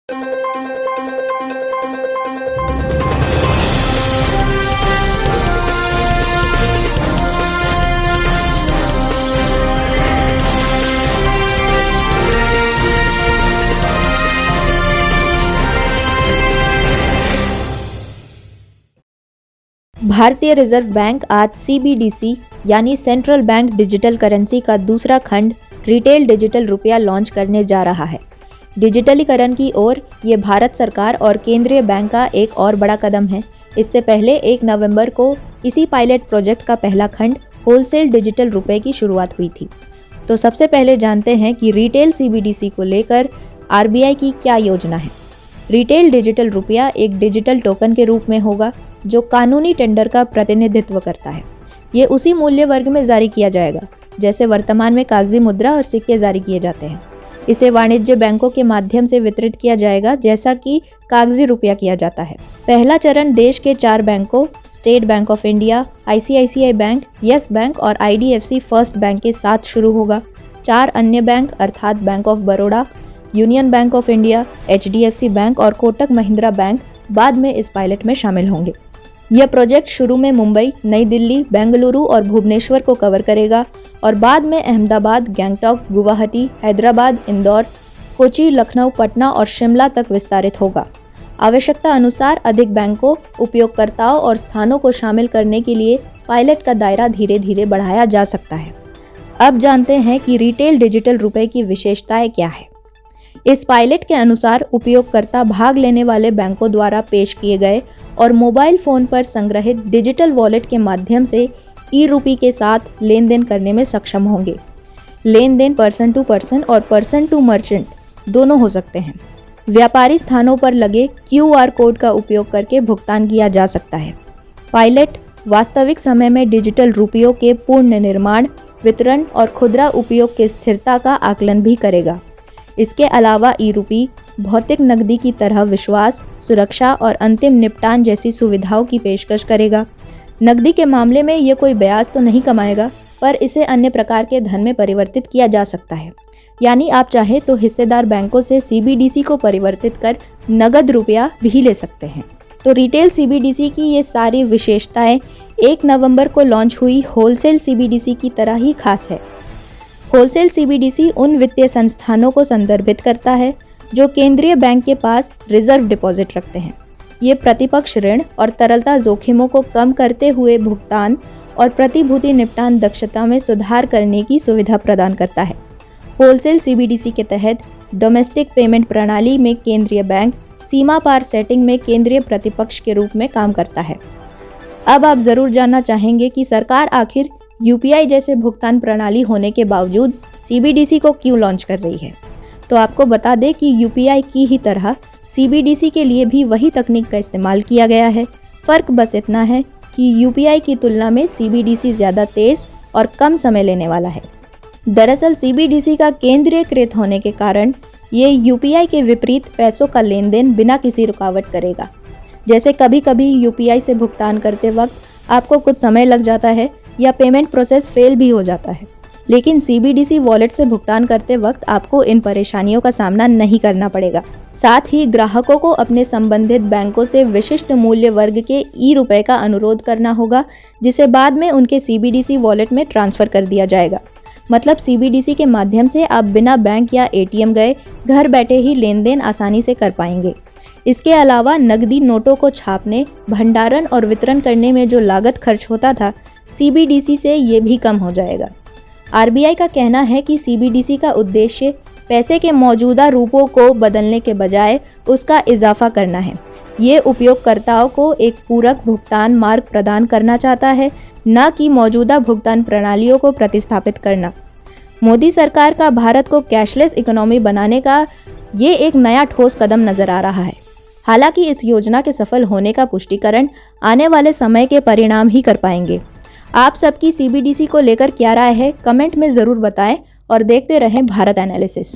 भारतीय reserve bank आज CBDC यानी सेंट्रल बैंक डिजिटल करेंसी का दूसरा खंड रिटेल डिजिटल रुपया लॉन्च करने जा रहा है। डिजिटलीकरण की ओर ये भारत सरकार और केंद्रीय बैंक का एक और बड़ा कदम है। इससे पहले 1 नवंबर को इसी पायलट प्रोजेक्ट का पहला खंड होलसेल डिजिटल रुपए की शुरुआत हुई थी। तो सबसे पहले जानते हैं कि रिटेल CBDC को लेकर RBI की क्या योजना है। रिटेल डिजिटल रुपया एक डिजिटल टोकन के रूप में होगा जो कानूनी टेंडर का प्रतिनिधित्व करता है। ये उसी मूल्य वर्ग में जारी किया जाएगा जैसे वर्तमान में कागजी मुद्रा और सिक्के जारी किए जाते हैं। इसे वाणिज्य बैंकों के माध्यम से वितरित किया जाएगा जैसा कि कागजी रुपया किया जाता है। पहला चरण देश के 4 बैंकों state bank of India, ICICI bank, yes bank और IDFC फर्स्ट बैंक के साथ शुरू होगा। 4 अन्य बैंक अर्थात bank of Baroda, union bank of India, HDFC bank और कोटक महिंद्रा बैंक बाद में इस पायलट में शामिल होंगे। यह प्रोजेक्ट शुरू में मुंबई, नई दिल्ली, बेंगलुरु और भुवनेश्वर को कवर करेगा और बाद में अहमदाबाद, गैंगटॉक, गुवाहाटी, हैदराबाद, इंदौर, कोची, लखनऊ, पटना और शिमला तक विस्तारित होगा। आवश्यकता अनुसार अधिक बैंकों, उपयोगकर्ताओं और स्थानों को शामिल करने के लिए पायलट का दायरा धीरे धीरे बढ़ाया जा सकता है। अब जानते हैं कि रिटेल डिजिटल रुपए की विशेषताएं क्या है। इस पायलट के अनुसार उपयोगकर्ता भाग लेने वाले बैंकों द्वारा पेश किए गए और मोबाइल फोन पर संग्रहित डिजिटल वॉलेट के माध्यम से ई-रुपी के साथ लेन देन करने में सक्षम होंगे। लेन देन पर्सन टू पर्सन और पर्सन टू मर्चेंट दोनों हो सकते हैं। व्यापारी स्थानों पर लगे QR कोड का उपयोग करके भुगतान किया जा सकता है। पायलट वास्तविक समय में डिजिटल रुपयों के पूर्ण निर्माण, वितरण और खुदरा उपयोग की स्थिरता का आकलन भी करेगा। इसके अलावा ई-रुपी भौतिक नकदी की तरह विश्वास, सुरक्षा और अंतिम निपटान जैसी सुविधाओं की पेशकश करेगा। नकदी के मामले में ये कोई ब्याज तो नहीं कमाएगा, पर इसे अन्य प्रकार के धन में परिवर्तित किया जा सकता है। यानी आप चाहे तो हिस्सेदार बैंकों से CBDC को परिवर्तित कर नगद रुपया भी ले सकते हैं। तो रिटेल CBDC की ये सारी विशेषताएं 1 नवंबर को लॉन्च हुई होलसेल CBDC की तरह ही खास है। होलसेल CBDC उन वित्तीय संस्थानों को संदर्भित करता है जो केंद्रीय बैंक के पास रिजर्व डिपॉजिट रखते हैं। ये प्रतिपक्ष ऋण और तरलता जोखिमों को कम करते हुए भुगतान और प्रतिभूति निपटान दक्षता में सुधार करने की सुविधा प्रदान करता है। होलसेल CBDC के तहत डोमेस्टिक पेमेंट प्रणाली में केंद्रीय बैंक सीमा पार सेटिंग में केंद्रीय प्रतिपक्ष के रूप में काम करता है। अब आप जरूर जानना चाहेंगे कि सरकार आखिर UPI जैसे भुगतान प्रणाली होने के बावजूद CBDC को क्यों लॉन्च कर रही है। तो आपको बता दें कि UPI की ही तरह CBDC के लिए भी वही तकनीक का इस्तेमाल किया गया है। फ़र्क बस इतना है कि UPI की तुलना में CBDC ज़्यादा तेज़ और कम समय लेने वाला है। दरअसल CBDC का केंद्रीयकृत होने के कारण ये UPI के विपरीत पैसों का लेन देन बिना किसी रुकावट करेगा। जैसे कभी कभी UPI से भुगतान करते वक्त आपको कुछ समय लग जाता है या पेमेंट प्रोसेस फेल भी हो जाता है, लेकिन CBDC वॉलेट से भुगतान करते वक्त आपको इन परेशानियों का सामना नहीं करना पड़ेगा। साथ ही ग्राहकों को अपने संबंधित बैंकों से विशिष्ट मूल्य वर्ग के ई-रुपए का अनुरोध करना होगा, जिसे बाद में उनके CBDC वॉलेट में ट्रांसफ़र कर दिया जाएगा। मतलब CBDC के माध्यम से आप बिना बैंक या ATM गए घर बैठे ही लेन देन आसानी से कर पाएंगे। इसके अलावा नकदी नोटों को छापने, भंडारण और वितरण करने में जो लागत खर्च होता था, CBDC से ये भी कम हो जाएगा। RBI का कहना है कि CBDC का उद्देश्य पैसे के मौजूदा रूपों को बदलने के बजाय उसका इजाफा करना है। ये उपयोगकर्ताओं को एक पूरक भुगतान मार्ग प्रदान करना चाहता है, न कि मौजूदा भुगतान प्रणालियों को प्रतिस्थापित करना। मोदी सरकार का भारत को कैशलेस इकोनॉमी बनाने का ये एक नया ठोस कदम नजर आ रहा है। हालांकि इस योजना के सफल होने का पुष्टिकरण आने वाले समय के परिणाम ही कर पाएंगे। आप सबकी CBDC को लेकर क्या राय है, कमेंट में ज़रूर बताएं और देखते रहें भारत एनालिसिस।